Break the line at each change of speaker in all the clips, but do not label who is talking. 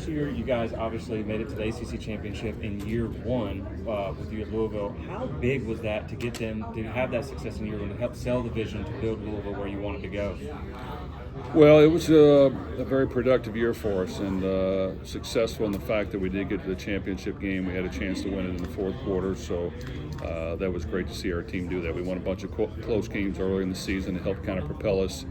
last year, you guys obviously made it to the ACC Championship in year one with you at Louisville. How big was that to get them to have that success in year one, to help sell the vision to build Louisville where you wanted to go?
Well, it was a very productive year for us, and successful in the fact that we did get to the championship game. We had a chance to win it in the fourth quarter, so that was great to see our team do that. We won a bunch of close games early in the season to help kind of propel us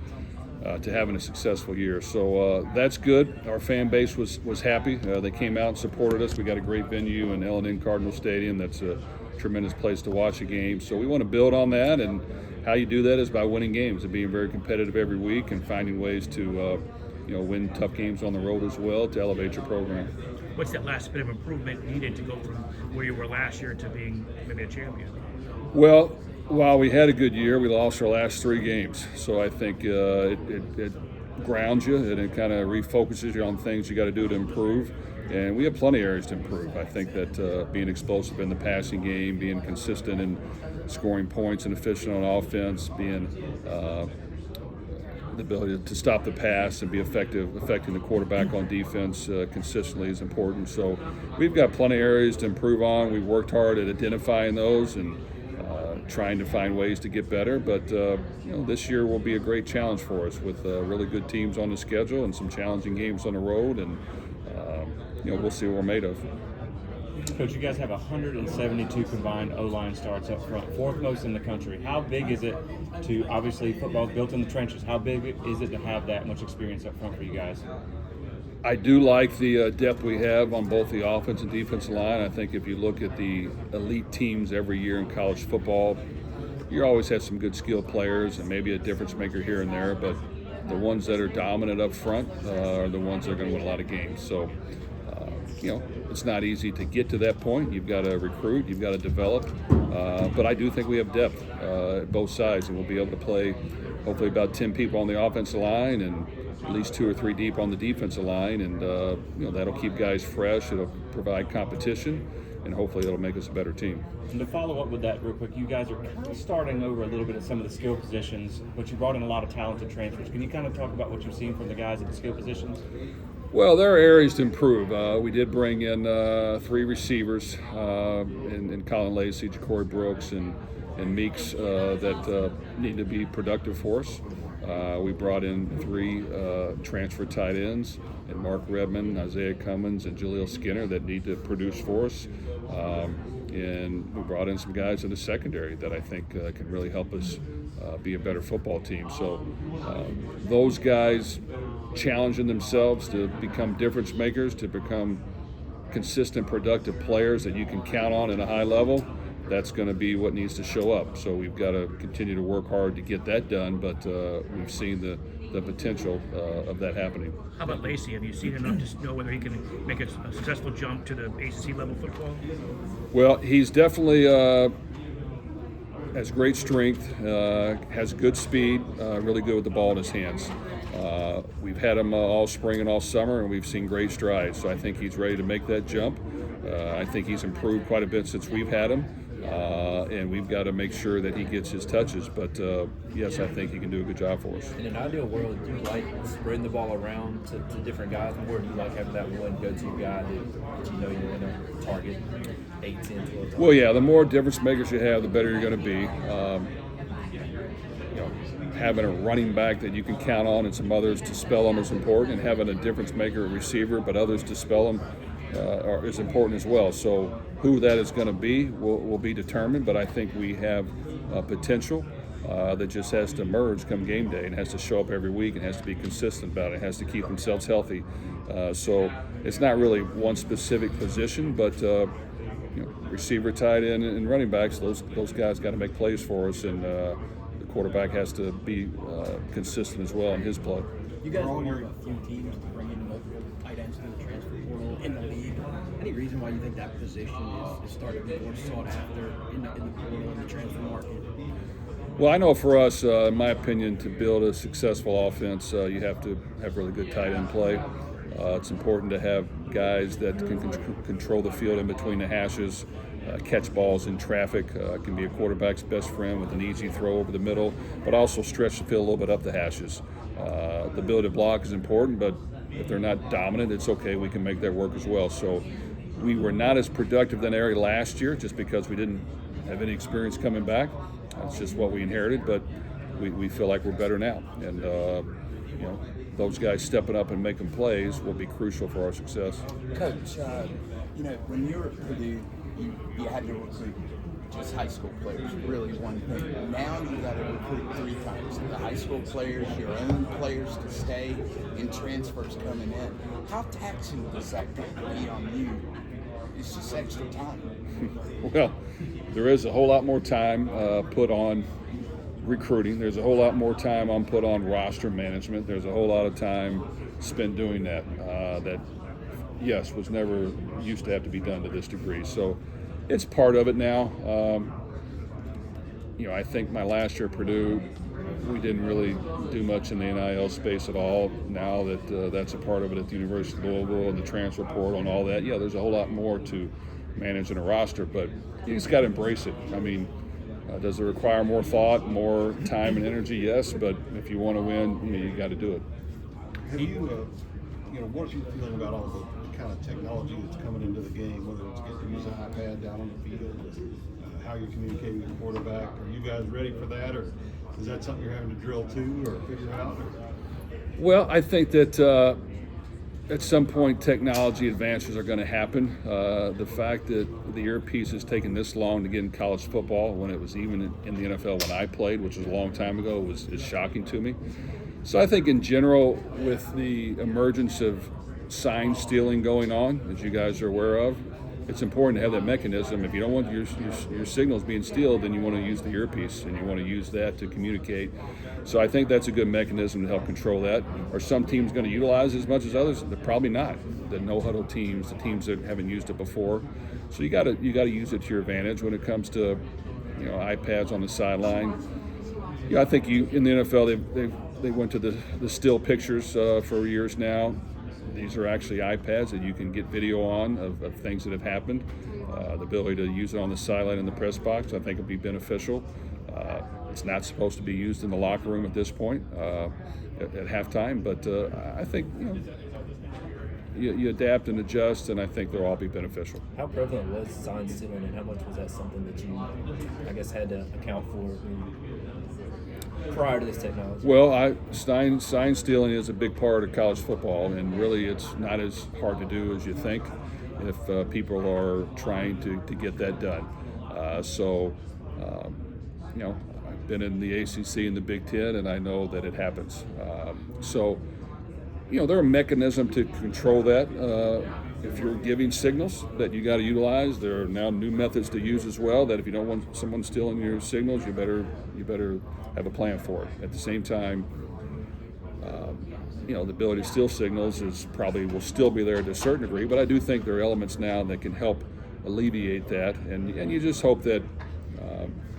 to having a successful year. So that's good. Our fan base was happy. They came out and supported us. We got a great venue in L&N Cardinals Stadium. That's a tremendous place to watch a game. So we want to build on that, and how you do that is by winning games and being very competitive every week and finding ways to win tough games on the road as well to elevate your program.
What's that last bit of improvement needed to go from where you were last year to being maybe a champion?
Well, while we had a good year, we lost our last 3 games. So I think it grounds you and it kind of refocuses you on things you got to do to improve. And we have plenty of areas to improve. I think that being explosive in the passing game, being consistent in scoring points and efficient on offense, being the ability to stop the pass and be effective, affecting the quarterback on defense consistently is important. So we've got plenty of areas to improve on. We've worked hard at identifying those and trying to find ways to get better. But this year will be a great challenge for us with really good teams on the schedule and some challenging games on the road. And we'll see what we're made of.
Coach, you guys have 172 combined O-line starts up front, 4th most in the country. How big is it to, obviously football's built in the trenches, how big is it to have that much experience up front for you guys?
I do like the depth we have on both the offense and defensive line. I think if you look at the elite teams every year in college football, you always have some good skilled players and maybe a difference maker here and there, but the ones that are dominant up front are the ones that are going to win a lot of games. So, it's not easy to get to that point. You've got to recruit, you've got to develop, but I do think we have depth at both sides, and we'll be able to play hopefully about 10 people on the offensive line and at least 2 or 3 deep on the defensive line, and that'll keep guys fresh, it'll provide competition, and hopefully it'll make us a better team.
And to follow up with that real quick, you guys are kind of starting over a little bit at some of the skill positions, but you brought in a lot of talented transfers. Can you kind of talk about what you've seen from the guys at the skill positions?
Well, there are areas to improve. We did bring in 3 receivers in Colin Lacey, Ja'Cory Brooks, and Meeks that need to be productive for us. We brought in 3 transfer tight ends, and Mark Redmond, Isaiah Cummins, and Jaleel Skinner that need to produce for us. And we brought in some guys in the secondary that I think can really help us be a better football team. So those guys challenging themselves to become difference makers, to become consistent, productive players that you can count on at a high level, that's going to be what needs to show up. So we've got to continue to work hard to get that done, but we've seen the potential of that happening.
How about Lacey? Have you seen enough to know whether he can make a successful jump to the ACC level football?
Well, he's definitely has great strength, has good speed, really good with the ball in his hands. We've had him all spring and all summer, and we've seen great strides. So I think he's ready to make that jump. I think he's improved quite a bit since we've had him, and we've got to make sure that he gets his touches. But yes, I think he can do a good job for us.
In an ideal world, do you like spreading the ball around to different guys more? Do you like having that one go-to guy that you know you're going to target 8, 10, 12 times?
Well, yeah, the more difference makers you have, the better you're going to be. Having a running back that you can count on and some others to spell them is important, and having a difference maker, a receiver, but others to spell them is important as well. So who that is going to be will be determined, but I think we have potential that just has to emerge come game day and has to show up every week and has to be consistent about it, has to keep themselves healthy. So it's not really one specific position, but receiver, tight end, and running backs, those guys got to make plays for us, and the quarterback has to be consistent as well in his play.
You guys are one of a few teams to bring in multiple tight ends through the transfer portal in the league. Any reason why you think that position is starting to be more sought after in the portal and the transfer market?
Well, I know for us, in my opinion, to build a successful offense, you have to have really good tight end play. It's important to have guys that can control the field in between the hashes, catch balls in traffic, can be a quarterback's best friend with an easy throw over the middle, but also stretch the field a little bit up the hashes. The ability to block is important, but if they're not dominant, it's okay. We can make that work as well. So we were not as productive than area last year just because we didn't have any experience coming back. That's just what we inherited, but we feel like we're better now. And, those guys stepping up and making plays will be crucial for our success.
Coach, when you were at Purdue, you had to recruit just high school players, really one thing. Now you got to recruit 3 times. The high school players, your own players to stay, and transfers coming in. How taxing does that be on you? It's just extra time.
Well, there is a whole lot more time put on recruiting. There's a whole lot more time put on roster management. There's a whole lot of time spent doing that. That, yes, was never used to have to be done to this degree. So it's part of it now. I think my last year at Purdue, we didn't really do much in the NIL space at all. Now that that's a part of it at the University of Louisville and the transfer portal and all that, there's a whole lot more to managing a roster, but you just got to embrace it. I mean, does it require more thought, more time and energy? Yes, but if you want to win, you got to do it.
Have you, what are you feeling about all the kind of technology that's coming into the game, whether it's getting to use an iPad down on the field, how you're communicating with the quarterback? Are you guys ready for that, or is that something you're having to drill to or figure out?
Well, I think that at some point technology advances are going to happen. The fact that the earpiece has taken this long to get in college football when it was even in the NFL when I played, which was a long time ago, is shocking to me. So I think in general, with the emergence of sign stealing going on, as you guys are aware of, it's important to have that mechanism. If you don't want your signals being stealed, then you want to use the earpiece and you want to use that to communicate. So I think that's a good mechanism to help control that. Are some teams going to utilize it as much as others? They're probably not. The no-huddle teams, the teams that haven't used it before. So you got to use it to your advantage when it comes to iPads on the sideline. I think in the NFL they went to the still pictures for years now. These are actually iPads that you can get video on of things that have happened. The ability to use it on the sideline in the press box, I think, would be beneficial. It's not supposed to be used in the locker room at this point at halftime, but I think you adapt and adjust, and I think they'll all be beneficial.
How prevalent was sign stealing, and how much was that something that you, I guess, had to account for prior to this technology?
Well, sign stealing is a big part of college football, and really it's not as hard to do as you think if people are trying to get that done. I've been in the ACC and the Big Ten, and I know that it happens. There are mechanisms to control that. If you're giving signals that you got to utilize, there are now new methods to use as well. That if you don't want someone stealing your signals, you better have a plan for it. At the same time, the ability to steal signals will still be there to a certain degree. But I do think there are elements now that can help alleviate that, and you just hope that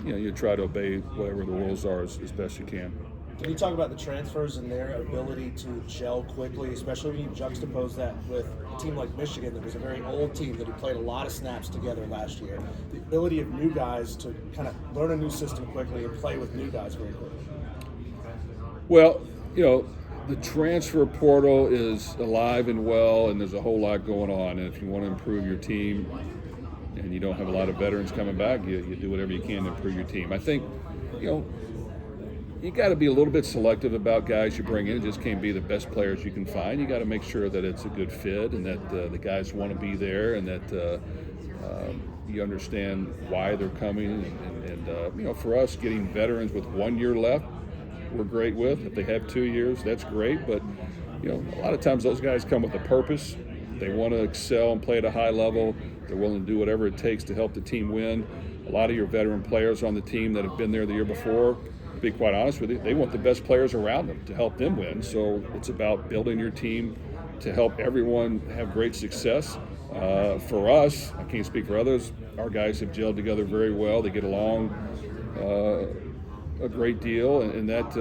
you try to obey whatever the rules are as best you can.
Can you talk about the transfers and their ability to gel quickly, especially when you juxtapose that with a team like Michigan that was a very old team that had played a lot of snaps together last year? The ability of new guys to kind of learn a new system quickly and play with new guys very quickly.
Well, the transfer portal is alive and well, and there's a whole lot going on. And if you want to improve your team and you don't have a lot of veterans coming back, you do whatever you can to improve your team. I think, you got to be a little bit selective about guys you bring in. It just can't be the best players you can find. You got to make sure that it's a good fit and that the guys want to be there and that you understand why they're coming. And for us, getting veterans with 1 year left, we're great with. If they have 2 years, that's great. But a lot of times those guys come with a purpose. They want to excel and play at a high level. They're willing to do whatever it takes to help the team win. A lot of your veteran players on the team that have been there the year before, to be quite honest with you, they want the best players around them to help them win. So it's about building your team to help everyone have great success. For us, I can't speak for others, our guys have gelled together very well. They get along a great deal, and that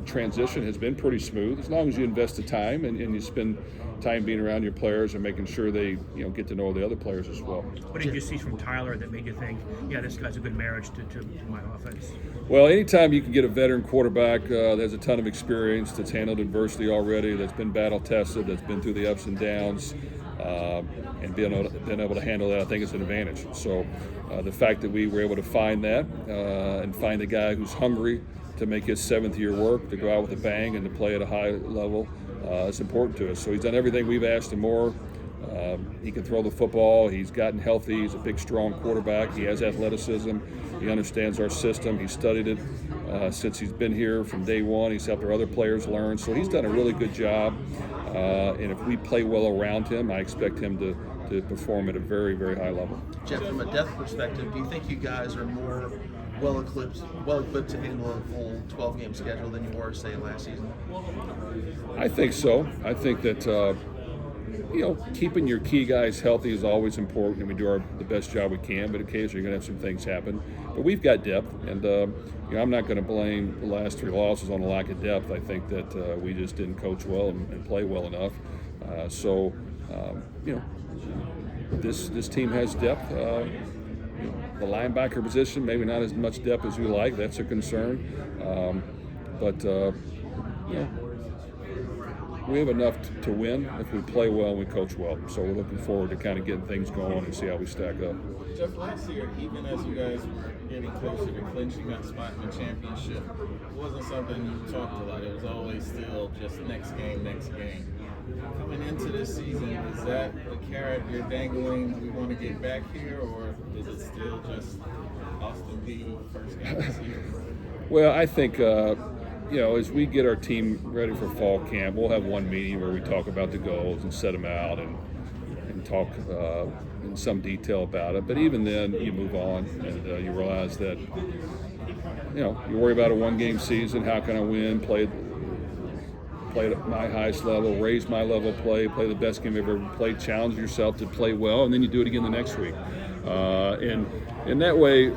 transition has been pretty smooth as long as you invest the time and you spend time being around your players and making sure they get to know the other players as well.
What did you see from Tyler that made you think, yeah, this guy's a good marriage to my offense?
Well, anytime you can get a veteran quarterback that has a ton of experience, that's handled adversity already, that's been battle tested, that's been through the ups and downs, and been able to handle that, I think is an advantage. So the fact that we were able to find that and find a guy who's hungry to make his 7th year work, to go out with a bang and to play at a high level, it's important to us. So he's done everything we've asked and more. He can throw the football. He's gotten healthy. He's a big, strong quarterback. He has athleticism. He understands our system. He's studied it since he's been here from day one. He's helped our other players learn. So he's done a really good job. And if we play well around him, I expect him to perform at a very, very high level.
Jeff, from a depth perspective, do you think you guys are more well equipped to handle a full 12-game schedule than you were, say, last season?
I think so. I think that keeping your key guys healthy is always important, and we do the best job we can. But occasionally, you're going to have some things happen. But we've got depth, and I'm not going to blame the last 3 losses on a lack of depth. I think that we just didn't coach well and play well enough. This team has depth. The linebacker position, maybe not as much depth as we like. That's a concern. We have enough to win if we play well and we coach well. So we're looking forward to kind of getting things going and see how we stack up.
Jeff, last year, even as you guys were getting closer to clinching that spot in the championship, it wasn't something you talked a lot. It was always still just next game, next game. Coming into this season, is that the carrot you're dangling, we want to get back here, or is it still just Austin Peay first game this year?
Well, I think, as we get our team ready for fall camp, we'll have one meeting where we talk about the goals and set them out and talk in some detail about it. But even then, you move on and you realize that, you worry about a one-game season. How can I win? Play at my highest level, raise my level of play the best game I've ever played, challenge yourself to play well, and then you do it again the next week. And in that way,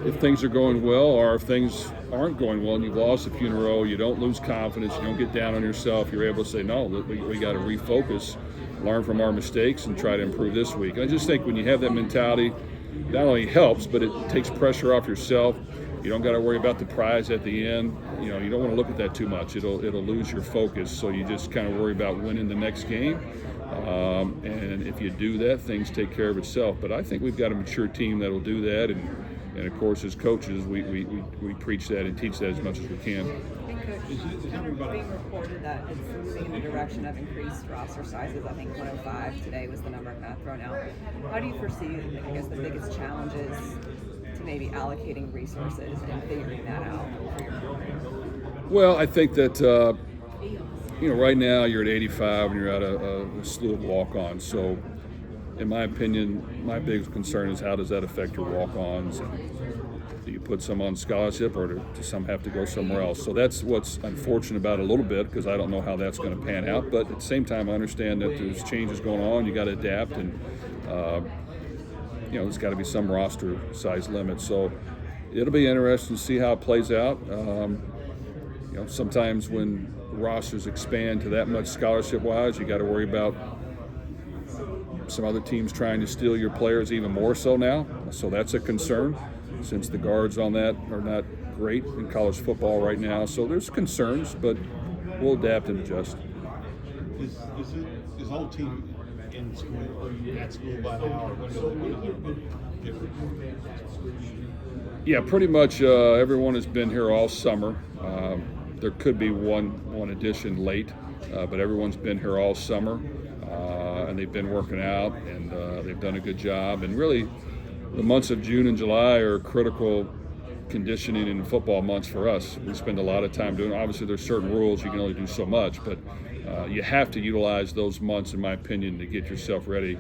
if things are going well or if things aren't going well and you've lost a few in a row, you don't lose confidence, you don't get down on yourself, you're able to say, no, we got to refocus, learn from our mistakes, and try to improve this week. And I just think when you have that mentality, not only helps, but it takes pressure off yourself. You don't got to worry about the prize at the end. You don't want to look at that too much. It'll lose your focus. So you just kind of worry about winning the next game. And if you do that, things take care of itself. But I think we've got a mature team that'll do that. And of course, as coaches, we preach that and teach that as much as we can.
Being reported that it's moving in the direction of increased roster sizes. I think 105 today was the number thrown out. How do you foresee, I guess, the biggest challenges to maybe allocating resources and figuring that out for your program?
Well, I think that right now you're at 85 and you're at a slew of walk-ons. So, in my opinion, my biggest concern is how does that affect your walk-ons? Do you put some on scholarship, or do some have to go somewhere else? So that's what's unfortunate about it a little bit, because I don't know how that's going to pan out. But at the same time, I understand that there's changes going on. You got to adapt, and there's got to be some roster size limit. So it'll be interesting to see how it plays out. Sometimes when rosters expand to that much scholarship-wise, you got to worry about some other teams trying to steal your players even more so now. So that's a concern, since the guards on that are not great in college football right now. So there's concerns, but we'll adapt and adjust.
Is the whole team in school or at school by now, or when
Yeah, pretty much everyone has been here all summer. There could be one addition late, but everyone's been here all summer, and they've been working out, and they've done a good job. And really, the months of June and July are critical conditioning and football months for us. We spend a lot of time doing it. Obviously, there's certain rules, you can only do so much, but you have to utilize those months, in my opinion, to get yourself ready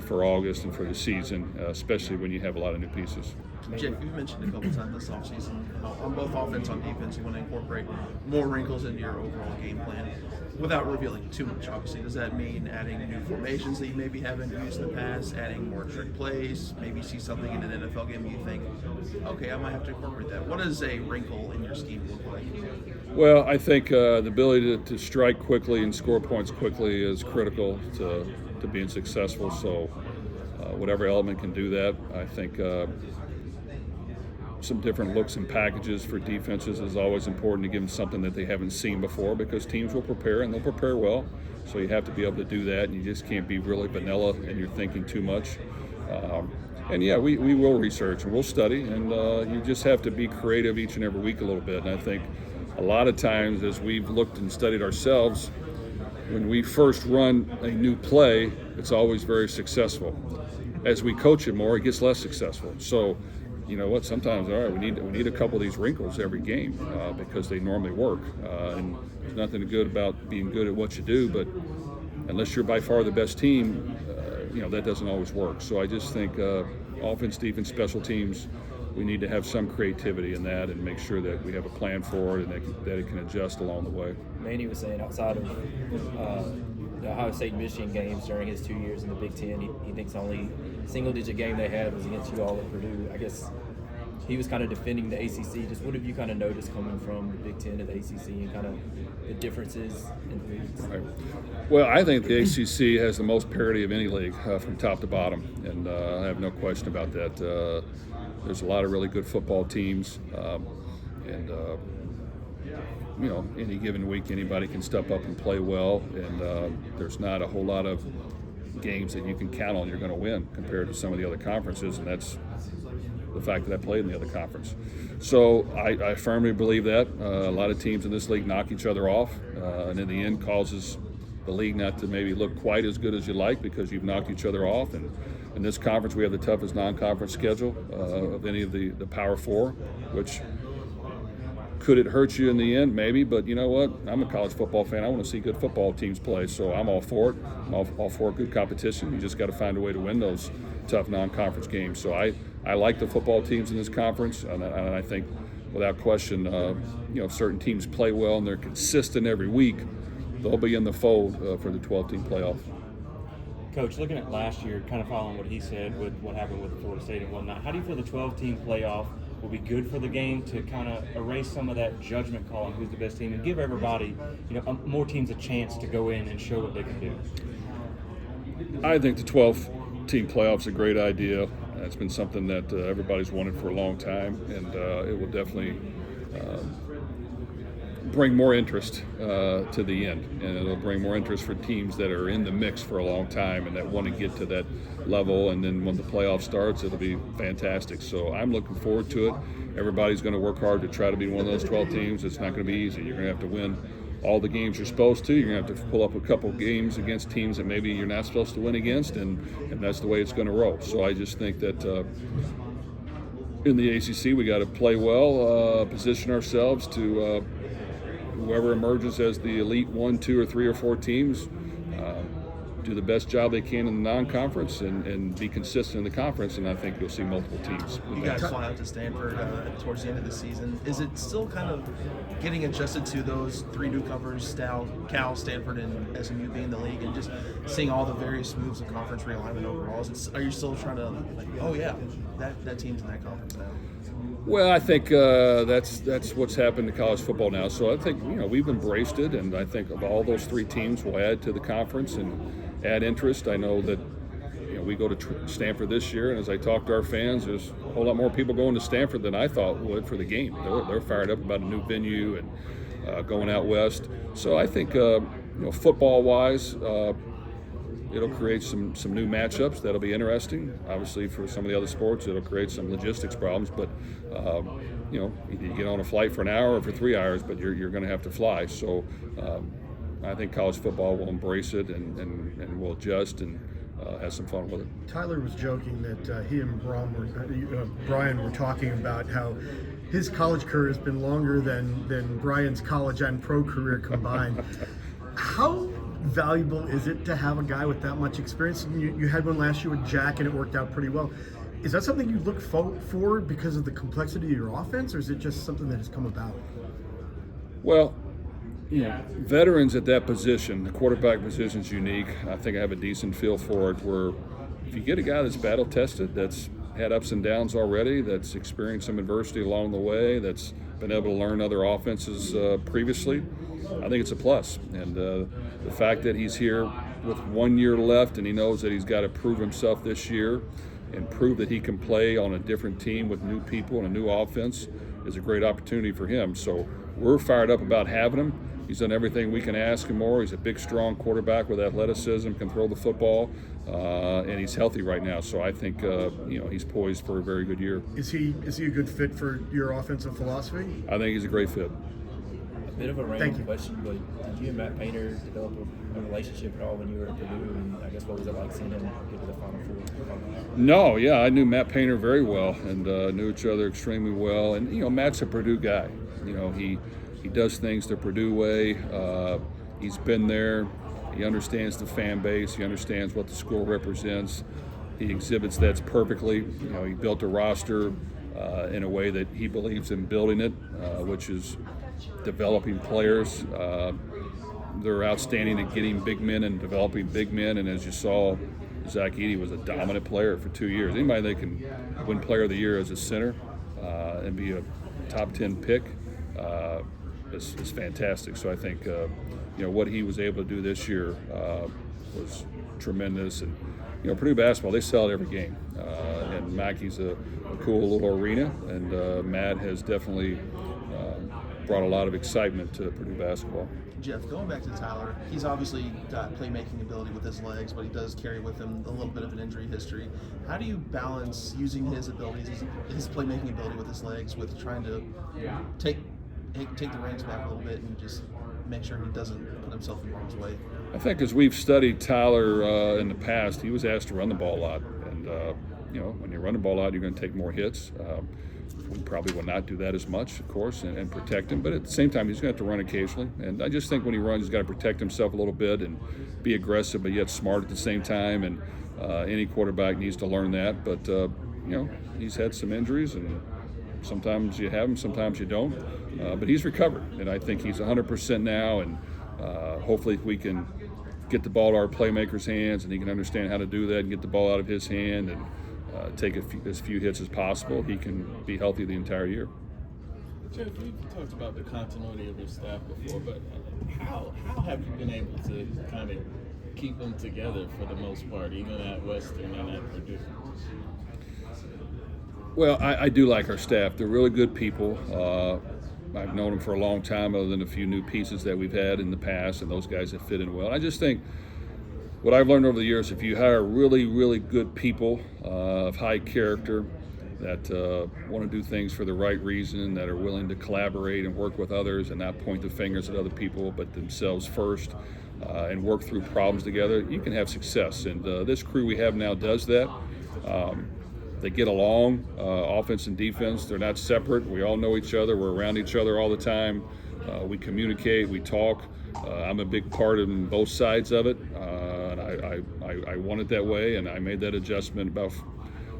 for August and for the season, especially when you have a lot of new pieces.
Jeff, you mentioned a couple times this offseason on both offense and defense, you want to incorporate more wrinkles into your overall game plan without revealing too much, obviously. Does that mean adding new formations that you maybe haven't used in the past, adding more trick plays, maybe see something in an NFL game and you think, okay, I might have to incorporate that? What does a wrinkle in your scheme look like?
Well, I think the ability to strike quickly and score points quickly is critical to being successful. So whatever element can do that, I think some different looks and packages for defenses is always important to give them something that they haven't seen before, because teams will prepare and they'll prepare well. So you have to be able to do that, and you just can't be really vanilla and you're thinking too much. And yeah, we will research and we'll study, and you just have to be creative each and every week a little bit. And I think a lot of times, as we've looked and studied ourselves, when we first run a new play, it's always very successful. As we coach it more, it gets less successful. So, you know what? Sometimes, all right, we need a couple of these wrinkles every game because they normally work. And there's nothing good about being good at what you do, but unless you're by far the best team, that doesn't always work. So I just think offense, defense, special teams, we need to have some creativity in that and make sure that we have a plan for it and that it can adjust along the way.
Manny was saying outside of the Ohio State Michigan games during his 2 years in the Big Ten, he thinks the only single-digit game they had was against you all at Purdue. I guess he was kind of defending the ACC. Just what have you kind of noticed coming from the Big Ten to the ACC and kind of the differences in the leagues?
Right. Well, I think the ACC has the most parity of any league from top to bottom, and I have no question about that. There's a lot of really good football teams, and any given week anybody can step up and play well, and there's not a whole lot of games that you can count on you're going to win compared to some of the other conferences, and that's the fact that I played in the other conference. So I firmly believe that. A lot of teams in this league knock each other off, and in the end causes the league not to maybe look quite as good as you like because you've knocked each other off. And in this conference, we have the toughest non-conference schedule of any of the Power Four, which could it hurt you in the end? Maybe, but you know what? I'm a college football fan. I want to see good football teams play, so I'm all for it. I'm all for good competition. You just got to find a way to win those tough non-conference games. So I like the football teams in this conference, and I think without question, if certain teams play well and they're consistent every week, they'll be in the fold for the 12-team playoff.
Coach, looking at last year, kind of following what he said with what happened with Florida State and whatnot, how do you feel the 12-team playoff will be good for the game to kind of erase some of that judgment call on who's the best team and give everybody, more teams a chance to go in and show what they can do?
I think the 12-team playoff is a great idea. It's been something that everybody's wanted for a long time, and it will definitely bring more interest to the end, and it'll bring more interest for teams that are in the mix for a long time and that want to get to that level. And then when the playoff starts, it'll be fantastic. So I'm looking forward to it. Everybody's going to work hard to try to be one of those 12 teams. It's not going to be easy. You're going to have to win all the games you're supposed to. You're going to have to pull up a couple games against teams that maybe you're not supposed to win against, and that's the way it's going to roll. So I just think that in the ACC, we got to play well, position ourselves to whoever emerges as the elite 1, 2, or 3 or 4 teams, do the best job they can in the non-conference and be consistent in the conference, and I think you'll see multiple teams.
You guys fly out to Stanford towards the end of the season. Is it still kind of getting adjusted to those 3 newcomers, Cal, Stanford, and SMU being in the league, and just seeing all the various moves of conference realignment overall? Are you still trying to, that team's in that conference now?
Well, I think that's what's happened to college football now. So I think we've embraced it, and I think of all those 3 teams will add to the conference and add interest. I know that we go to Stanford this year, and as I talk to our fans, there's a whole lot more people going to Stanford than I thought would for the game. They're fired up about a new venue and going out west. So I think football-wise, it'll create some new matchups that'll be interesting. Obviously, for some of the other sports, it'll create some logistics problems. But you get on a flight for an hour or for 3 hours, but you're going to have to fly. So I think college football will embrace it and will adjust and have some fun with it.
Tyler was joking that he and Brian were talking about how his college career has been longer than Brian's college and pro career combined. How valuable is it to have a guy with that much experience? And you had one last year with Jack, and it worked out pretty well. Is that something you look for because of the complexity of your offense, or is it just something that has come about?
Well, veterans at that position, the quarterback position is unique. I think I have a decent feel for it, where if you get a guy that's battle tested, that's had ups and downs already, that's experienced some adversity along the way, that's been able to learn other offenses previously, I think it's a plus. And the fact that he's here with 1 year left and he knows that he's got to prove himself this year and prove that he can play on a different team with new people and a new offense is a great opportunity for him. So we're fired up about having him. He's done everything we can ask him more. He's a big, strong quarterback with athleticism, can throw the football, and he's healthy right now. So I think he's poised for a very good year.
Is he a good fit for your offensive philosophy?
I think he's a great fit.
A bit of a random question, but did you and Matt Painter develop a relationship at all when you were at Purdue? And I guess what was it like seeing him get to the Final Four?
No, yeah, I knew Matt Painter very well and knew each other extremely well. And Matt's a Purdue guy. He does things the Purdue way. He's been there. He understands the fan base. He understands what the school represents. He exhibits that perfectly. He built a roster in a way that he believes in building it, which is developing players. They're outstanding at getting big men and developing big men. And as you saw, Zach Edey was a dominant player for 2 years. Anybody that can win Player of the Year as a center and be a top 10 pick is fantastic. So I think what he was able to do this year was tremendous. And Purdue basketball, they sell it every game. And Mackey's a cool little arena, and Matt has definitely brought a lot of excitement to Purdue basketball.
Jeff, going back to Tyler, he's obviously got playmaking ability with his legs, but he does carry with him a little bit of an injury history. How do you balance using his abilities, his playmaking ability with his legs, with trying to take the reins back a little bit and just make sure he doesn't put himself in harm's way?
I think as we've studied Tyler in the past, he was asked to run the ball a lot. And, when you run the ball a lot, you're going to take more hits. We probably will not do that as much, of course, and protect him. But at the same time, he's going to have to run occasionally. And I just think when he runs, he's got to protect himself a little bit and be aggressive, but yet smart at the same time. And any quarterback needs to learn that. But, he's had some injuries, and sometimes you have them, sometimes you don't. But he's recovered, and I think he's 100% now. And hopefully if we can get the ball to our playmakers' hands and he can understand how to do that and get the ball out of his hand and take as few hits as possible, he can be healthy the entire year.
Jeff, we've talked about the continuity of your staff before, but how have you been able to kind of keep them together for the most part, even at Western and at Purdue?
Well, I do like our staff. They're really good people. I've known them for a long time, other than a few new pieces that we've had in the past, and those guys have fit in well. I just think what I've learned over the years, if you hire really, really good people of high character that want to do things for the right reason, that are willing to collaborate and work with others and not point the fingers at other people but themselves first, and work through problems together, you can have success. And this crew we have now does that. They get along, offense and defense. They're not separate. We all know each other. We're around each other all the time. We communicate. We talk. I'm a big part of both sides of it. And I want it that way, and I made that adjustment about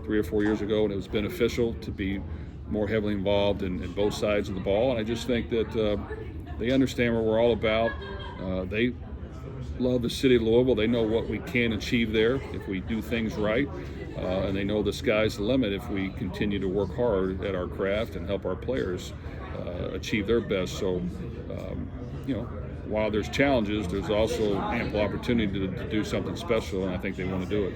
3 or 4 years ago, and it was beneficial to be more heavily involved in both sides of the ball. And I just think that they understand what we're all about. They love the city of Louisville. They know what we can achieve there if we do things right. And they know the sky's the limit if we continue to work hard at our craft and help our players achieve their best. So, while there's challenges, there's also ample opportunity to do something special, and I think they want to do it.